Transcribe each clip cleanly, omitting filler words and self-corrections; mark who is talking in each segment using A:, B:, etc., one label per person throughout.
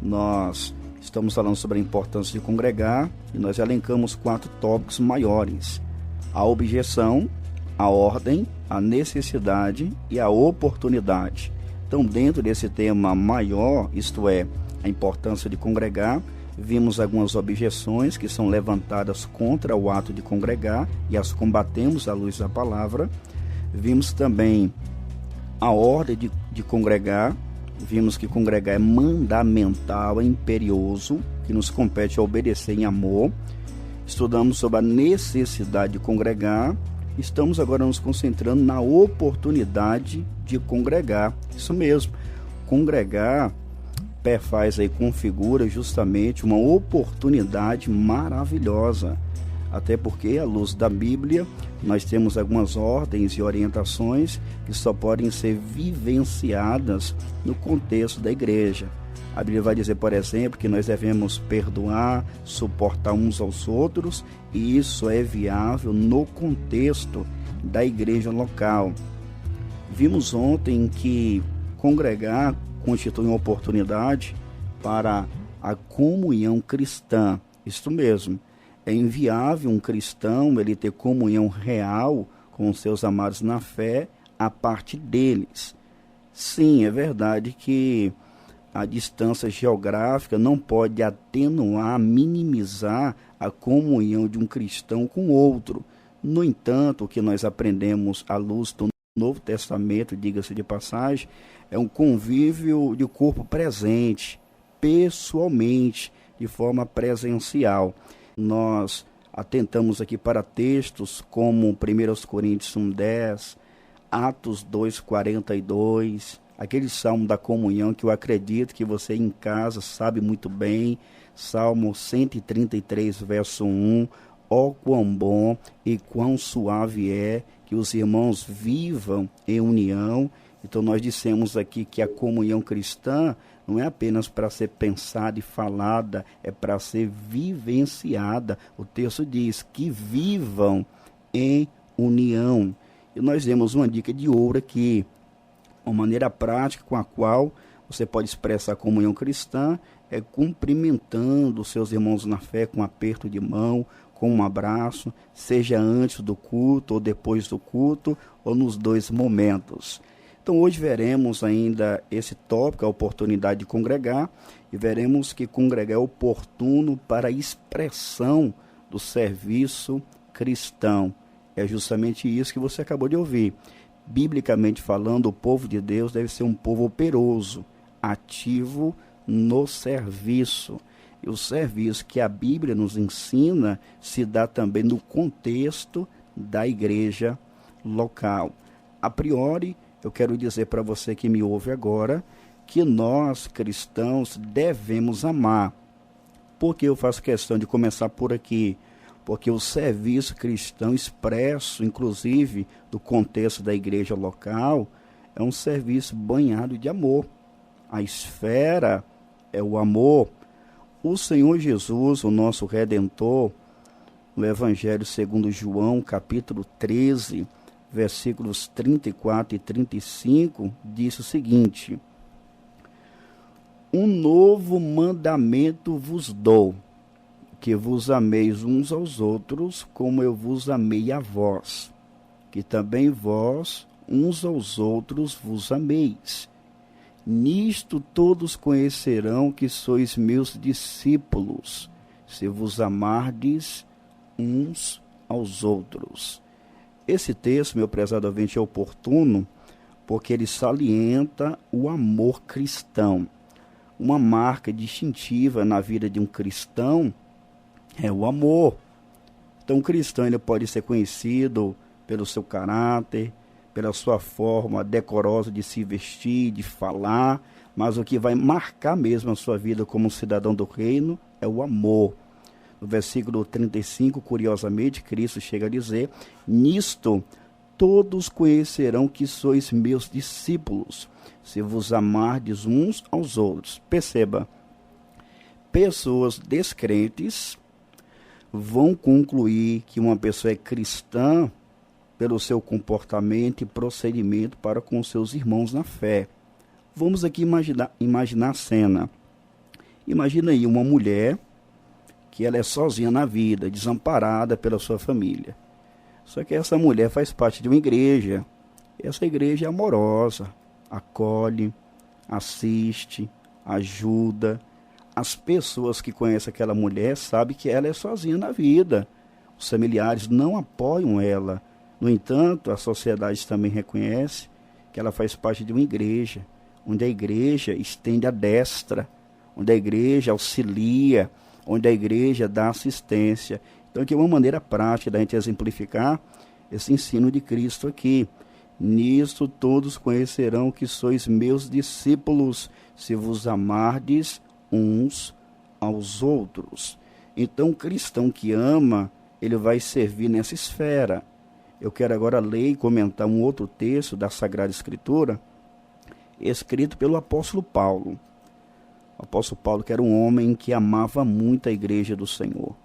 A: nós estamos falando sobre a importância de congregar e nós elencamos 4 tópicos maiores: a objeção, a ordem, a necessidade e a oportunidade. Então, dentro desse tema maior, isto é, a importância de congregar, vimos algumas objeções que são levantadas contra o ato de congregar e as combatemos à luz da palavra. Vimos também a ordem de congregar. Vimos que congregar é mandamental, é imperioso, que nos compete a obedecer em amor. Estudamos sobre a necessidade de congregar. Estamos agora nos concentrando na oportunidade de congregar. Isso mesmo, congregar perfaz aí, configura justamente uma oportunidade maravilhosa. Até porque, à luz da Bíblia, nós temos algumas ordens e orientações que só podem ser vivenciadas no contexto da igreja. A Bíblia vai dizer, por exemplo, que nós devemos perdoar, suportar uns aos outros, e isso é viável no contexto da igreja local. Vimos ontem que congregar constitui uma oportunidade para a comunhão cristã. Isto mesmo. É inviável um cristão ele ter comunhão real com os seus amados na fé a parte deles. Sim, é verdade que a distância geográfica não pode atenuar, minimizar a comunhão de um cristão com outro. No entanto, o que nós aprendemos à luz do Novo Testamento, diga-se de passagem, é um convívio de corpo presente, pessoalmente, de forma presencial. Nós atentamos aqui para textos como 1 Coríntios 1:10, Atos 2:42, aquele salmo da comunhão que eu acredito que você em casa sabe muito bem, Salmo 133, verso 1, ó quão bom e quão suave é que os irmãos vivam em união. Então nós dissemos aqui que a comunhão cristã não é apenas para ser pensada e falada, é para ser vivenciada. O texto diz que vivam em união. E nós demos uma dica de ouro aqui, uma maneira prática com a qual você pode expressar a comunhão cristã é cumprimentando os seus irmãos na fé com um aperto de mão, com um abraço, seja antes do culto ou depois do culto, ou nos dois momentos. Então hoje veremos ainda esse tópico, a oportunidade de congregar, e veremos que congregar é oportuno para a expressão do serviço cristão. É justamente isso que você acabou de ouvir. Biblicamente falando, o povo de Deus deve ser um povo operoso, ativo no serviço. E o serviço que a Bíblia nos ensina se dá também no contexto da igreja local. A priori, eu quero dizer para você que me ouve agora, que nós cristãos devemos amar. Por que eu faço questão de começar por aqui? Porque o serviço cristão expresso, inclusive, do contexto da igreja local, é um serviço banhado de amor. A esfera é o amor. O Senhor Jesus, o nosso Redentor, no Evangelho segundo João, capítulo 13, versículos 34 e 35, diz o seguinte: um novo mandamento vos dou, que vos ameis uns aos outros, como eu vos amei a vós, que também vós uns aos outros vos ameis. Nisto todos conhecerão que sois meus discípulos, se vos amardes uns aos outros. Esse texto, meu prezado ouvinte, é oportuno porque ele salienta o amor cristão. Uma marca distintiva na vida de um cristão é o amor. Então, o cristão ele pode ser conhecido pelo seu caráter, pela sua forma decorosa de se vestir, de falar, mas o que vai marcar mesmo a sua vida como cidadão do reino é o amor. No versículo 35, curiosamente, Cristo chega a dizer: nisto todos conhecerão que sois meus discípulos, se vos amardes uns aos outros. Perceba, pessoas descrentes vão concluir que uma pessoa é cristã pelo seu comportamento e procedimento para com seus irmãos na fé. Vamos aqui imaginar a cena. Imagina aí uma mulher que ela é sozinha na vida, desamparada pela sua família. Só que essa mulher faz parte de uma igreja. Essa igreja é amorosa, acolhe, assiste, ajuda. As pessoas que conhecem aquela mulher sabem que ela é sozinha na vida. Os familiares não apoiam ela. No entanto, a sociedade também reconhece que ela faz parte de uma igreja, onde a igreja estende a destra, onde a igreja auxilia, onde a igreja dá assistência. Então, aqui é uma maneira prática da gente exemplificar esse ensino de Cristo aqui. Nisto todos conhecerão que sois meus discípulos, se vos amardes uns aos outros. Então, o cristão que ama, ele vai servir nessa esfera. Eu quero agora ler e comentar um outro texto da Sagrada Escritura, escrito pelo apóstolo Paulo. O apóstolo Paulo, que era um homem que amava muito a igreja do Senhor.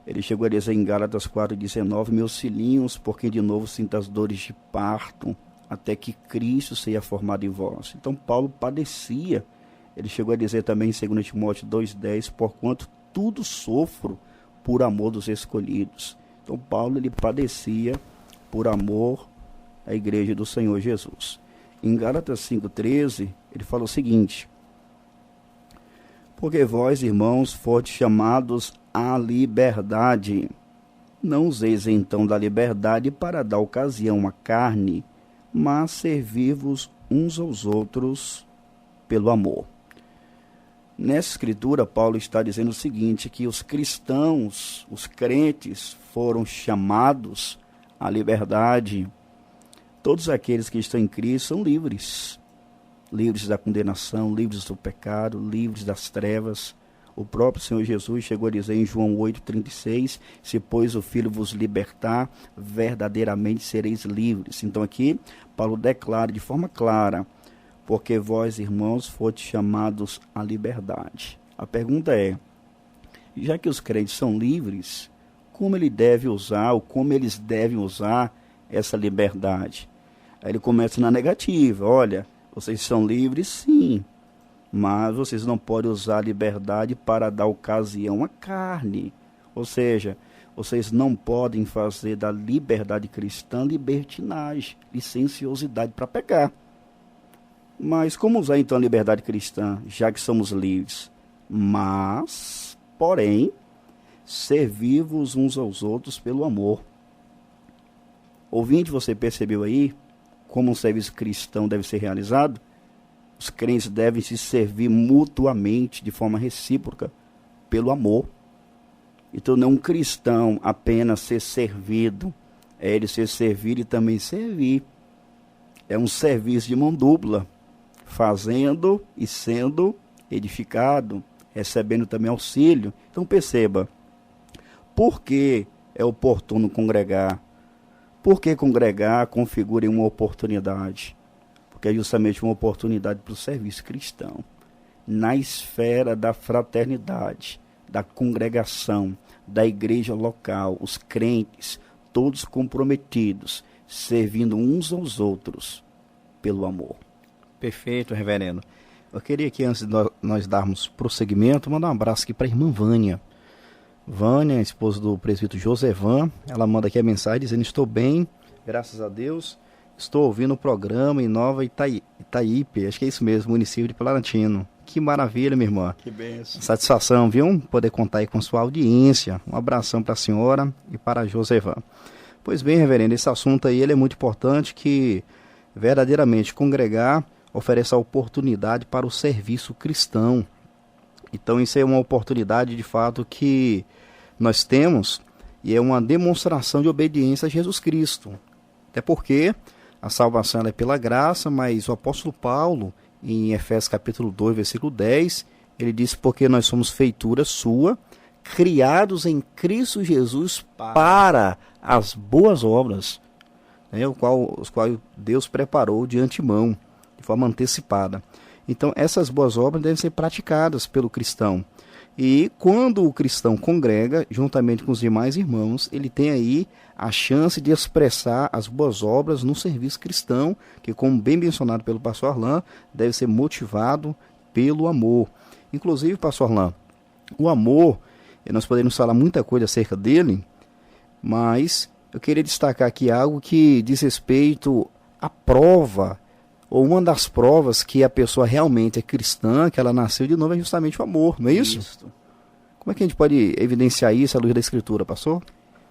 A: Ele chegou a dizer em Gálatas 4,19, meus filhinhos, porque de novo sinto as dores de parto, até que Cristo seja formado em vós. Então Paulo padecia. Ele chegou a dizer também em 2 Timóteo 2,10, porquanto tudo sofro por amor dos escolhidos. Então Paulo, ele padecia por amor à igreja do Senhor Jesus. Em Gálatas 5,13, ele fala o seguinte, porque vós, irmãos, fostes chamados à liberdade. Não useis então da liberdade para dar ocasião à carne, mas servi-vos uns aos outros pelo amor. Nessa escritura, Paulo está dizendo o seguinte, que os cristãos, os crentes, foram chamados à liberdade. Todos aqueles que estão em Cristo são livres. Livres da condenação, livres do pecado, livres das trevas. O próprio Senhor Jesus chegou a dizer em João 8,36, se pois o Filho vos libertar, verdadeiramente sereis livres. Então aqui, Paulo declara de forma clara, porque vós, irmãos, fostes chamados à liberdade. A pergunta é, já que os crentes são livres, como ele deve usar, ou como eles devem usar essa liberdade? Aí ele começa na negativa, olha, vocês são livres sim, mas vocês não podem usar a liberdade para dar ocasião à carne. Ou seja, vocês não podem fazer da liberdade cristã libertinagem, licenciosidade para pecar. Mas como usar então a liberdade cristã, já que somos livres? Mas, porém, servi-vos uns aos outros pelo amor. Ouvinte, você percebeu aí como um serviço cristão deve ser realizado? Os crentes devem se servir mutuamente, de forma recíproca, pelo amor. Então não é um cristão apenas ser servido, é ele ser servido e também servir. É um serviço de mão dupla, fazendo e sendo edificado, recebendo também auxílio. Então perceba, por que é oportuno congregar? Por que congregar configura uma oportunidade? Porque é justamente uma oportunidade para o serviço cristão. Na esfera da fraternidade, da congregação, da igreja local, os crentes, todos comprometidos, servindo uns aos outros pelo amor.
B: Perfeito, reverendo. Eu queria aqui, antes de nós darmos prosseguimento, mandar um abraço aqui para a irmã Vânia. Vânia, esposa do presbítero Josevan, ela manda aqui a mensagem dizendo, estou bem, graças a Deus, estou ouvindo o programa em Nova Itaípe, acho que é isso mesmo, município de Planaltino. Que maravilha, minha irmã.
A: Que bênção.
B: Satisfação, viu? Poder contar aí com sua audiência. Um abração para a senhora e para a Josevan. Pois bem, reverendo, esse assunto aí ele é muito importante, que verdadeiramente congregar oferece a oportunidade para o serviço cristão. Então isso é uma oportunidade de fato que nós temos e é uma demonstração de obediência a Jesus Cristo. Até porque a salvação ela é pela graça, mas o apóstolo Paulo, em Efésios capítulo 2, versículo 10, ele diz, porque nós somos feitura sua, criados em Cristo Jesus para as boas obras, né, os quais Deus preparou de antemão, de forma antecipada. Então, essas boas obras devem ser praticadas pelo cristão. E quando o cristão congrega, juntamente com os demais irmãos, ele tem aí a chance de expressar as boas obras no serviço cristão, que, como bem mencionado pelo pastor Arlan, deve ser motivado pelo amor. Inclusive, pastor Orlando, o amor, nós podemos falar muita coisa acerca dele, mas eu queria destacar aqui algo que diz respeito à prova, ou uma das provas que a pessoa realmente é cristã, que ela nasceu de novo, é justamente o amor, não é isso?
A: Isso.
B: Como é que a gente pode evidenciar isso à luz da Escritura, pastor?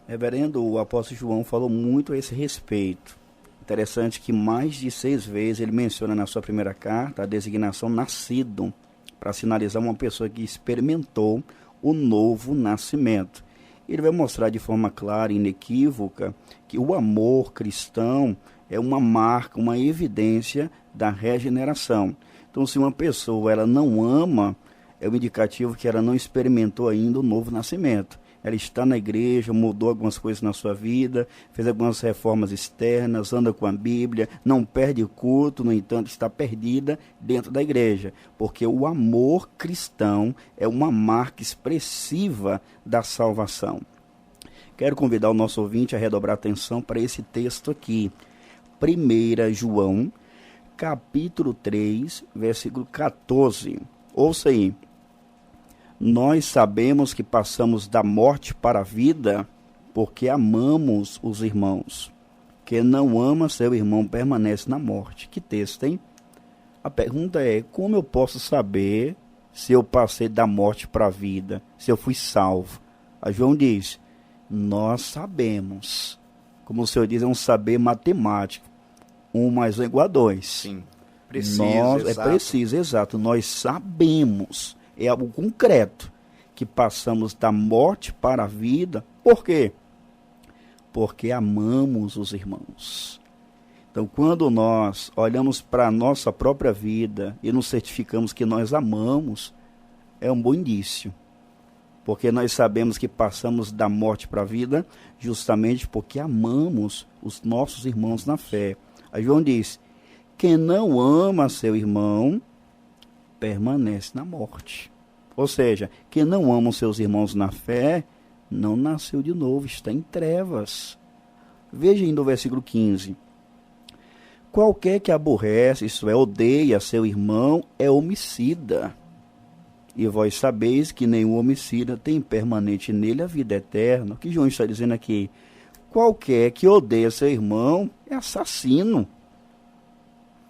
A: Reverendo, o apóstolo João falou muito a esse respeito. Interessante que mais de 6 vezes ele menciona na sua primeira carta a designação nascido, para sinalizar uma pessoa que experimentou o novo nascimento. Ele vai mostrar de forma clara e inequívoca que o amor cristão é uma marca, uma evidência da regeneração. Então, se uma pessoa ela não ama, é um indicativo que ela não experimentou ainda o novo nascimento. Ela está na igreja, mudou algumas coisas na sua vida, fez algumas reformas externas, anda com a Bíblia, não perde culto, no entanto, está perdida dentro da igreja. Porque o amor cristão é uma marca expressiva da salvação. Quero convidar o nosso ouvinte a redobrar atenção para esse texto aqui. 1 João, capítulo 3, versículo 14. Ouça aí. Nós sabemos que passamos da morte para a vida porque amamos os irmãos. Quem não ama seu irmão permanece na morte. Que texto, hein? A pergunta é, como eu posso saber se eu passei da morte para a vida, se eu fui salvo? A João diz, nós sabemos. Como o Senhor diz, é um saber matemático. 1 mais 1 é igual a 2.
B: Sim, preciso,
A: É preciso, exato. Nós sabemos. É algo concreto, que passamos da morte para a vida. Por quê? Porque amamos os irmãos. Então, quando nós olhamos para a nossa própria vida e nos certificamos que nós amamos, é um bom indício. Porque nós sabemos que passamos da morte para a vida justamente porque amamos os nossos irmãos na fé. Aí João diz, quem não ama seu irmão permanece na morte. Ou seja, quem não ama os seus irmãos na fé, não nasceu de novo, está em trevas. Veja ainda o versículo 15. Qualquer que aborrece, isto é, odeia seu irmão, é homicida. E vós sabeis que nenhum homicida tem permanente nele a vida eterna. O que João está dizendo aqui? Qualquer que odeia seu irmão é assassino.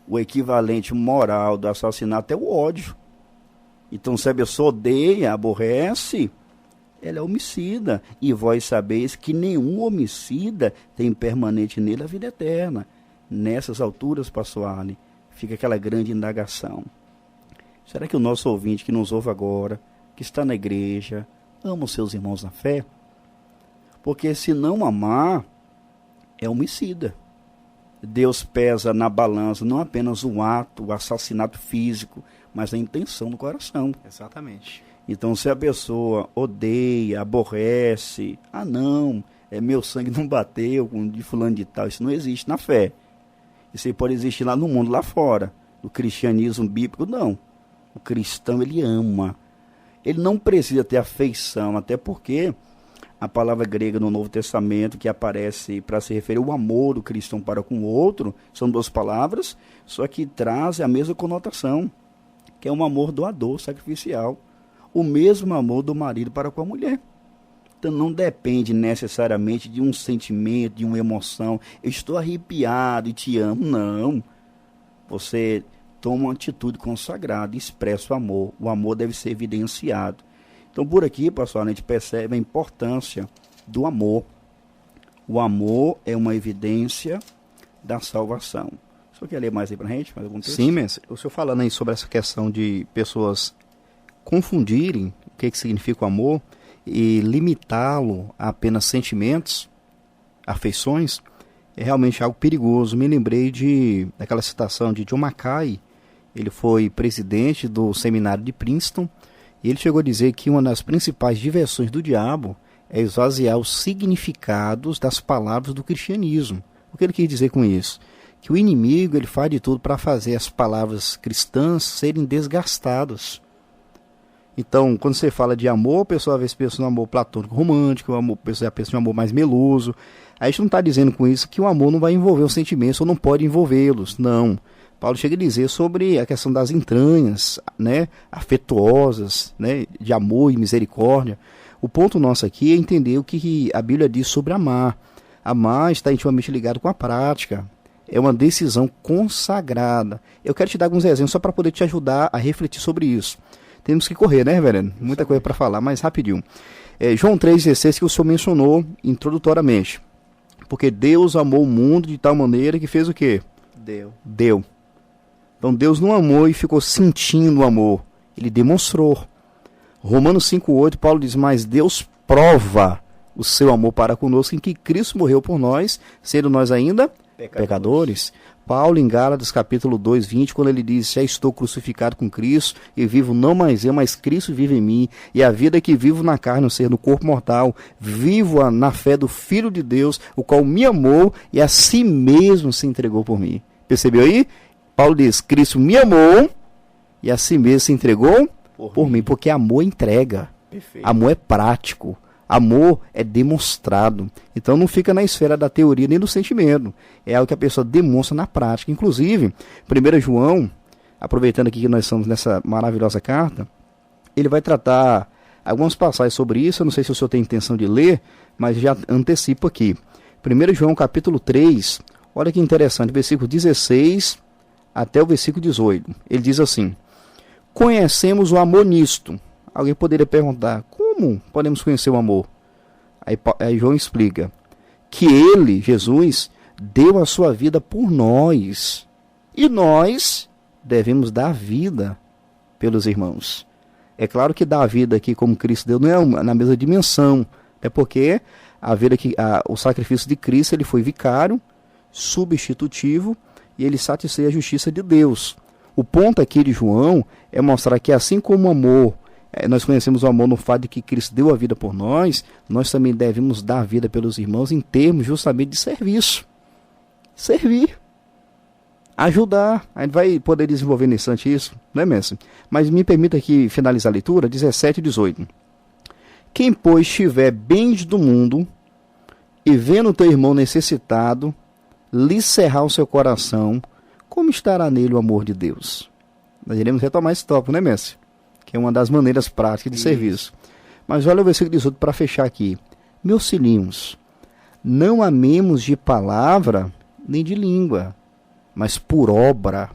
A: O equivalente moral do assassinato é o ódio. Então, se a pessoa odeia, aborrece, ela é homicida. E vós sabeis que nenhum homicida tem permanente nele a vida eterna. Nessas alturas, pastor Arne, fica aquela grande indagação. Será que o nosso ouvinte que nos ouve agora, que está na igreja, ama os seus irmãos na fé? Porque se não amar, é homicida. Deus pesa na balança não apenas o ato, o assassinato físico, mas a intenção do coração.
B: Exatamente.
A: Então, se a pessoa odeia, aborrece, não, meu sangue não bateu com de fulano de tal, isso não existe na fé. Isso aí pode existir lá no mundo, lá fora. No cristianismo bíblico, não. O cristão, ele ama. Ele não precisa ter afeição, até porque a palavra grega no Novo Testamento que aparece para se referir ao amor do cristão para com o outro, são 2 palavras, só que trazem a mesma conotação, que é um amor doador, sacrificial. O mesmo amor do marido para com a mulher. Então não depende necessariamente de um sentimento, de uma emoção. Eu estou arrepiado e te amo. Não. Você toma uma atitude consagrada, expressa o amor. O amor deve ser evidenciado. Então por aqui, pessoal, a gente percebe a importância do amor. O amor é uma evidência da salvação. O senhor quer ler mais aí para a gente? Mais algum texto?
B: Sim, mestre. O senhor falando aí sobre essa questão de pessoas confundirem o que significa o amor e limitá-lo a apenas sentimentos, afeições, é realmente algo perigoso. Me lembrei daquela citação de John Mackay. Ele foi presidente do seminário de Princeton e ele chegou a dizer que uma das principais diversões do diabo é esvaziar os significados das palavras do cristianismo. O que ele quis dizer com isso? Que o inimigo ele faz de tudo para fazer as palavras cristãs serem desgastadas. Então, quando você fala de amor, a pessoa às vezes pensa no amor platônico romântico, a pessoa pensa no amor mais meloso. A gente não está dizendo com isso que o amor não vai envolver os sentimentos ou não pode envolvê-los. Não. A Paulo chega a dizer sobre a questão das entranhas, né, afetuosas, né, de amor e misericórdia. O ponto nosso aqui é entender o que a Bíblia diz sobre amar. Amar está intimamente ligado com a prática. É uma decisão consagrada. Eu quero te dar alguns exemplos só para poder te ajudar a refletir sobre isso. Temos que correr, né, reverendo? Muita coisa para falar, mas rapidinho. João 3,16 que o senhor mencionou introdutoriamente. Porque Deus amou o mundo de tal maneira que fez o quê? Deu. Então Deus não amou e ficou sentindo o amor. Ele demonstrou. Romanos 5,8, Paulo diz, mas Deus prova o seu amor para conosco em que Cristo morreu por nós, sendo nós ainda pecadores. Paulo em Gálatas capítulo 2, 20, quando ele diz, já estou crucificado com Cristo e vivo não mais eu, mas Cristo vive em mim, e a vida que vivo na carne, ou seja, no corpo mortal, vivo na fé do Filho de Deus, o qual me amou e a si mesmo se entregou por mim. Percebeu aí? Paulo diz, Cristo me amou e a si mesmo se entregou por mim, porque amor entrega. Perfeito. Amor é prático. Amor é demonstrado. Então não fica na esfera da teoria nem do sentimento. É algo que a pessoa demonstra na prática. Inclusive, 1 João, aproveitando aqui que nós estamos nessa maravilhosa carta, ele vai tratar algumas passagens sobre isso. Eu não sei se o senhor tem intenção de ler, mas já antecipo aqui. 1 João capítulo 3, olha que interessante, versículo 16 até o versículo 18. Ele diz assim, conhecemos o amor nisto. Alguém poderia perguntar, como podemos conhecer o amor? Aí João explica que ele, Jesus, deu a sua vida por nós. E nós devemos dar vida pelos irmãos. É claro que dar a vida aqui como Cristo deu não é na mesma dimensão. É porque o sacrifício de Cristo ele foi vicário, substitutivo, e ele satisfez a justiça de Deus. O ponto aqui de João é mostrar que assim como o amor, nós conhecemos o amor no fato de que Cristo deu a vida por nós, nós também devemos dar a vida pelos irmãos em termos justamente de serviço. Servir. Ajudar. A gente vai poder desenvolver nesse instante isso, não é, mestre? Mas me permita aqui finalizar a leitura, 17 e 18. Quem, pois, estiver bens do mundo e vendo o teu irmão necessitado, lhe cerrar o seu coração, como estará nele o amor de Deus? Nós iremos retomar esse tópico, né, mestre? Que é uma das maneiras práticas de serviço. Mas olha o versículo 18 para fechar aqui. Meus filhinhos, não amemos de palavra nem de língua, mas por obra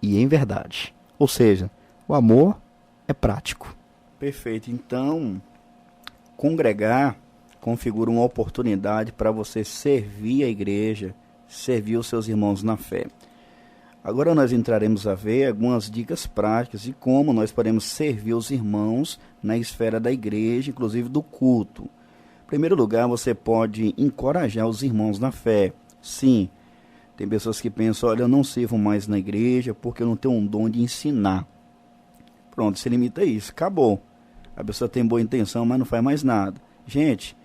B: e em verdade. Ou seja, o amor é prático.
A: Perfeito. Então, congregar configura uma oportunidade para você servir a igreja, servir os seus irmãos na fé. Agora nós entraremos a ver algumas dicas práticas de como nós podemos servir os irmãos na esfera da igreja, inclusive do culto. Em primeiro lugar, você pode encorajar os irmãos na fé. Sim, tem pessoas que pensam, olha, eu não sirvo mais na igreja porque eu não tenho um dom de ensinar. Pronto, se limita a isso, acabou. A pessoa tem boa intenção, mas não faz mais nada. Gente,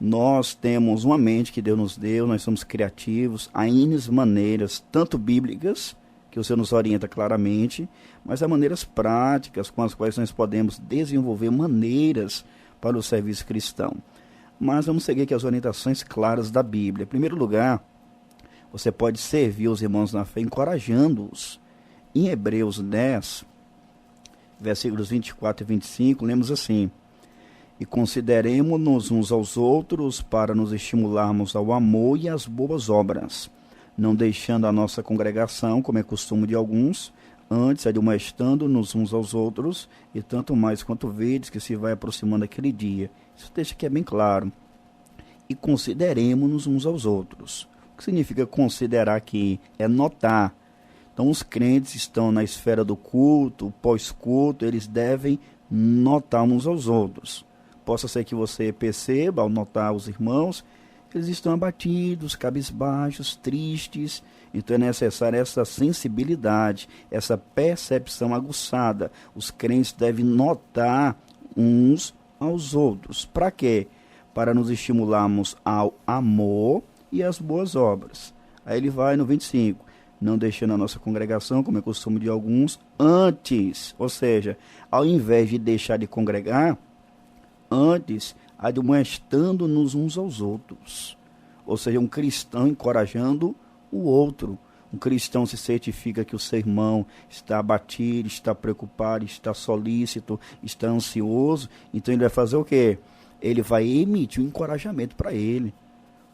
A: nós temos uma mente que Deus nos deu, nós somos criativos, há N maneiras, tanto bíblicas, que o Senhor nos orienta claramente, mas há maneiras práticas com as quais nós podemos desenvolver maneiras para o serviço cristão. Mas vamos seguir aqui as orientações claras da Bíblia. Em primeiro lugar, você pode servir os irmãos na fé encorajando-os. Em Hebreus 10, versículos 24 e 25, lemos assim: e consideremo-nos uns aos outros para nos estimularmos ao amor e às boas obras, não deixando a nossa congregação, como é costume de alguns, antes admoestando-nos uns aos outros, e tanto mais quanto vedes que se vai aproximando aquele dia. Isso deixa aqui é bem claro. E consideremo-nos uns aos outros. O que significa considerar aqui? É notar. Então os crentes estão na esfera do culto, pós-culto, eles devem notar uns aos outros. Possa ser que você perceba, ao notar os irmãos, eles estão abatidos, cabisbaixos, tristes. Então é necessária essa sensibilidade, essa percepção aguçada. Os crentes devem notar uns aos outros. Para quê? Para nos estimularmos ao amor e às boas obras. Aí ele vai no 25. Não deixando a nossa congregação, como é costume de alguns, antes. Ou seja, ao invés de deixar de congregar, antes, admoestando-nos uns aos outros. Ou seja, um cristão encorajando o outro, Um cristão se certifica que o seu irmão está abatido, está preocupado, está solícito, está ansioso. Então ele vai fazer o quê? Ele vai emitir um encorajamento para ele.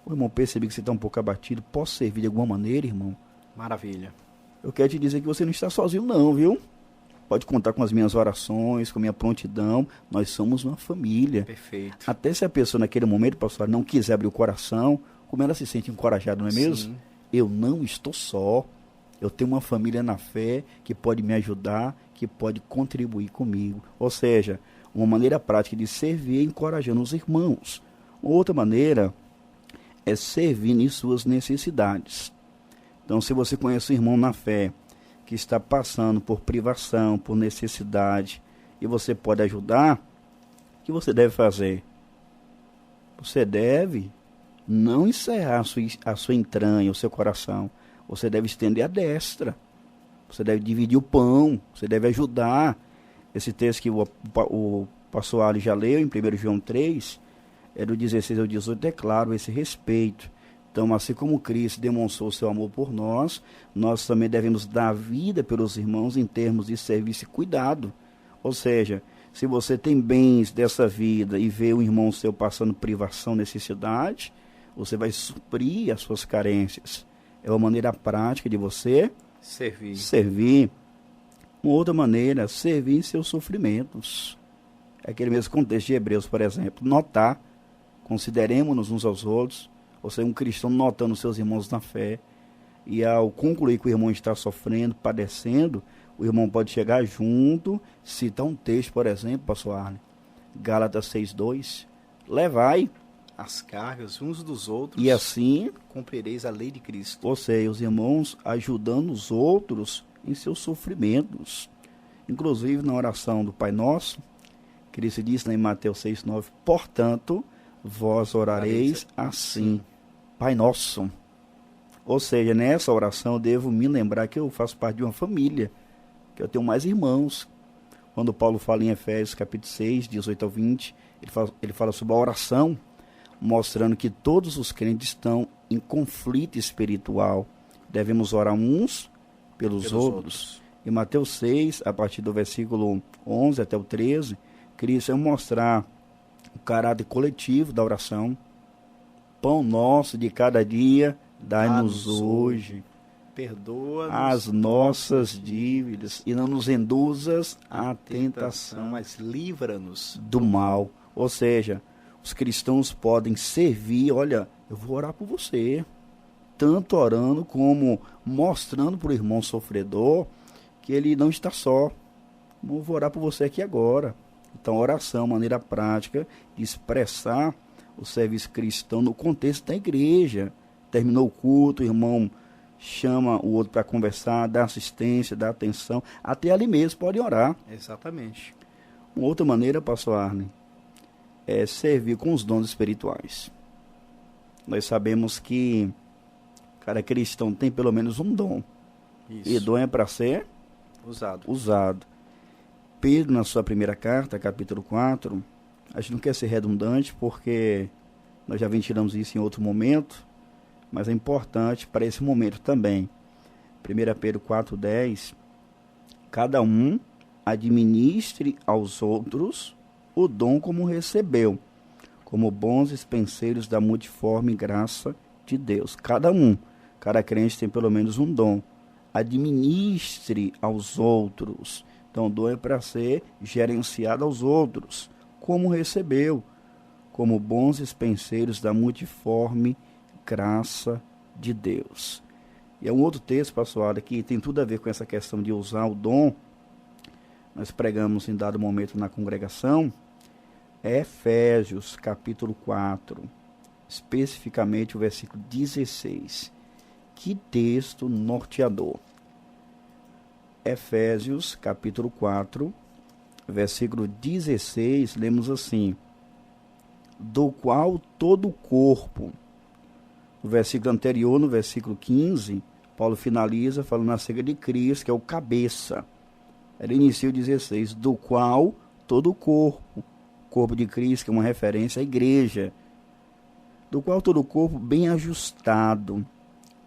A: O irmão, percebi que você está um pouco abatido. Posso servir de alguma maneira, irmão?
B: Maravilha.
A: Eu quero te dizer que você não está sozinho não, viu? Pode contar com as minhas orações, com a minha prontidão. Nós somos uma família.
B: Perfeito.
A: Até se a pessoa naquele momento, pastor, não quiser abrir o coração, como ela se sente encorajada, não é mesmo?
B: Sim.
A: Eu não estou só. Eu tenho uma família na fé que pode me ajudar, que pode contribuir comigo. Ou seja, uma maneira prática de servir encorajando os irmãos. Outra maneira é servir em suas necessidades. Então, se você conhece um irmão na fé que está passando por privação, por necessidade, e você pode ajudar, o que você deve fazer? Você deve não encerrar a sua entranha, o seu coração. Você deve estender a destra. Você deve dividir o pão. Você deve ajudar. Esse texto que o pastor Ali já leu, em 1 João 3, é do 16 ao 18, é claro esse respeito. Então, assim como Cristo demonstrou o seu amor por nós, nós também devemos dar vida pelos irmãos em termos de serviço e cuidado. Ou seja, se você tem bens dessa vida e vê um irmão seu passando privação, necessidade, você vai suprir as suas carências. É uma maneira prática de você servir. Uma outra maneira, servir em seus sofrimentos. É aquele mesmo contexto de Hebreus, por exemplo. Notar, consideremos-nos uns aos outros. Ou seja, um cristão notando seus irmãos na fé. E ao concluir que o irmão está sofrendo, padecendo, o irmão pode chegar junto, citar um texto, por exemplo, pastor Arne, Gálatas 6:2, levai
B: as cargas uns dos outros,
A: e assim
B: cumprireis a lei de Cristo.
A: Ou seja, os irmãos ajudando os outros em seus sofrimentos. Inclusive na oração do Pai Nosso, Cristo disse em Mateus 6:9, portanto, vós orareis assim, Pai Nosso. Ou seja, nessa oração eu devo me lembrar que eu faço parte de uma família, que eu tenho mais irmãos. Quando Paulo fala em Efésios capítulo 6, 18 ao 20, ele fala sobre a oração, mostrando que todos os crentes estão em conflito espiritual. Devemos orar uns pelos outros. Em Mateus 6, a partir do versículo 11 até o 13, Cristo vai mostrar o caráter coletivo da oração. Pão nosso de cada dia, dai-nos hoje.
B: Perdoa
A: as nossas dívidas e não nos induzas à tentação,
B: mas livra-nos
A: do mal. Ou seja, os cristãos podem servir, olha, eu vou orar por você, tanto orando como mostrando para o irmão sofredor que ele não está só. Eu vou orar por você aqui agora. Então, oração, maneira prática de expressar o serviço cristão no contexto da igreja. Terminou o culto, o irmão chama o outro para conversar, dá assistência, dá atenção, até ali mesmo podem orar.
B: Exatamente.
A: Uma outra maneira, pastor Arne, é servir com os dons espirituais. Nós sabemos que cada cristão tem pelo menos um dom.
B: Isso.
A: E dom é para ser usado. Pedro, na sua primeira carta, capítulo 4, a gente não quer ser redundante, porque nós já ventilamos isso em outro momento, mas é importante para esse momento também. 1 Pedro 4,10, cada um administre aos outros o dom como recebeu, como bons dispenseiros da multiforme graça de Deus. Cada crente tem pelo menos um dom. Administre aos outros. Então, o dom é para ser gerenciado aos outros, como recebeu, como bons dispenseiros da multiforme graça de Deus. E é um outro texto, pastor, que tem tudo a ver com essa questão de usar o dom. Nós pregamos em dado momento na congregação, Efésios capítulo 4, especificamente o versículo 16. Que texto norteador! Efésios capítulo 4, versículo 16, lemos assim: do qual todo o corpo. No versículo anterior, no versículo 15, Paulo finaliza falando acerca de Cristo, que é o cabeça. Ele inicia o 16, do qual todo o corpo de Cristo, que é uma referência à igreja, do qual todo o corpo bem ajustado,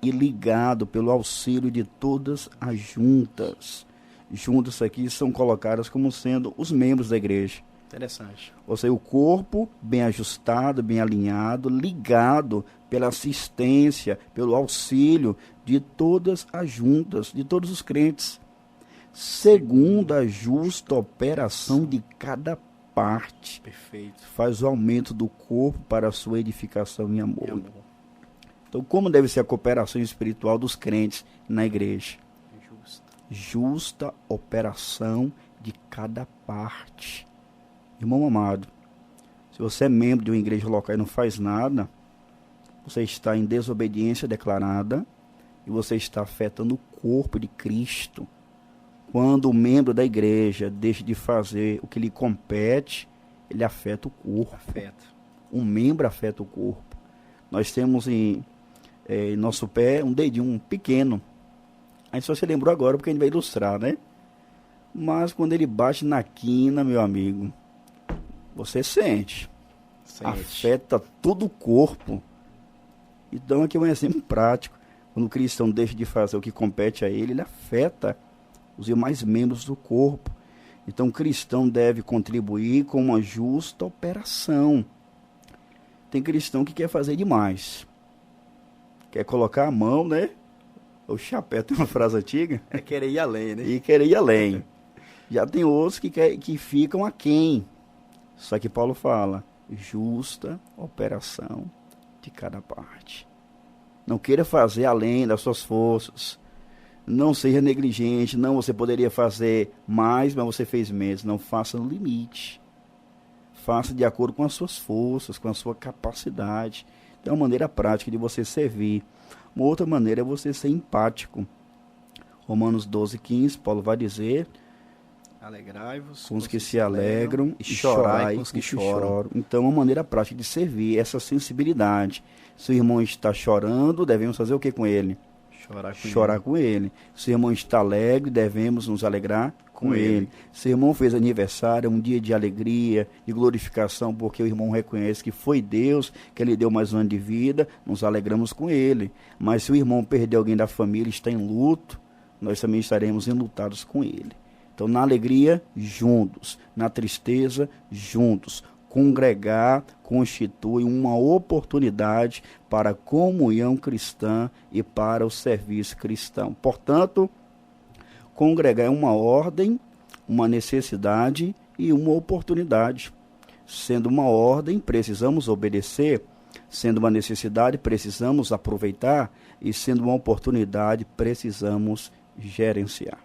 A: e ligado pelo auxílio de todas as juntas. Juntas aqui são colocadas como sendo os membros da igreja.
B: Interessante.
A: Ou seja, o corpo bem ajustado, bem alinhado, ligado pela assistência, pelo auxílio de todas as juntas, de todos os crentes, segundo a justa operação de cada parte.
B: Perfeito.
A: Faz o aumento do corpo para a sua edificação em amor. Então, como deve ser a cooperação espiritual dos crentes na igreja? Justa operação de cada parte. Irmão amado, se você é membro de uma igreja local e não faz nada, você está em desobediência declarada e você está afetando o corpo de Cristo. Quando o membro da igreja deixa de fazer o que lhe compete, ele afeta o corpo. Um membro afeta o corpo. Nós temos em nosso pé um dedinho pequeno. Aí só se lembrou agora porque a gente vai ilustrar, né? Mas quando ele bate na quina, meu amigo, você sente. Afeta todo o corpo. Então aqui é um exemplo prático. Quando o cristão deixa de fazer o que compete a ele, ele afeta os demais membros do corpo. Então o cristão deve contribuir com uma justa operação. Tem cristão que quer fazer demais. Quer colocar a mão, né? O chapéu tem uma frase antiga.
B: É querer ir além, né?
A: E querer ir além. Já tem outros que ficam aquém. Só que Paulo fala, justa operação de cada parte. Não queira fazer além das suas forças. Não seja negligente. Não, você poderia fazer mais, mas você fez menos. Não, faça no limite. Faça de acordo com as suas forças, com a sua capacidade. É uma maneira prática de você servir. Uma outra maneira é você ser empático. Romanos 12:15, Paulo vai dizer:
B: alegrai-vos
A: com os que se alegram e chorai com os que choram. Então, uma maneira prática de servir, essa sensibilidade. Se o irmão está chorando, devemos fazer o que com ele? Chorar com ele. Se o irmão está alegre, devemos nos alegrar com ele. Se o irmão fez aniversário, é um dia de alegria e glorificação, porque o irmão reconhece que foi Deus que lhe deu mais um ano de vida, nos alegramos com ele. Mas se o irmão perdeu alguém da família e está em luto, nós também estaremos enlutados com ele. Então, na alegria, juntos. Na tristeza, juntos. Congregar constitui uma oportunidade para a comunhão cristã e para o serviço cristão. Portanto, congregar é uma ordem, uma necessidade e uma oportunidade. Sendo uma ordem, precisamos obedecer. Sendo uma necessidade, precisamos aproveitar. E sendo uma oportunidade, precisamos gerenciar.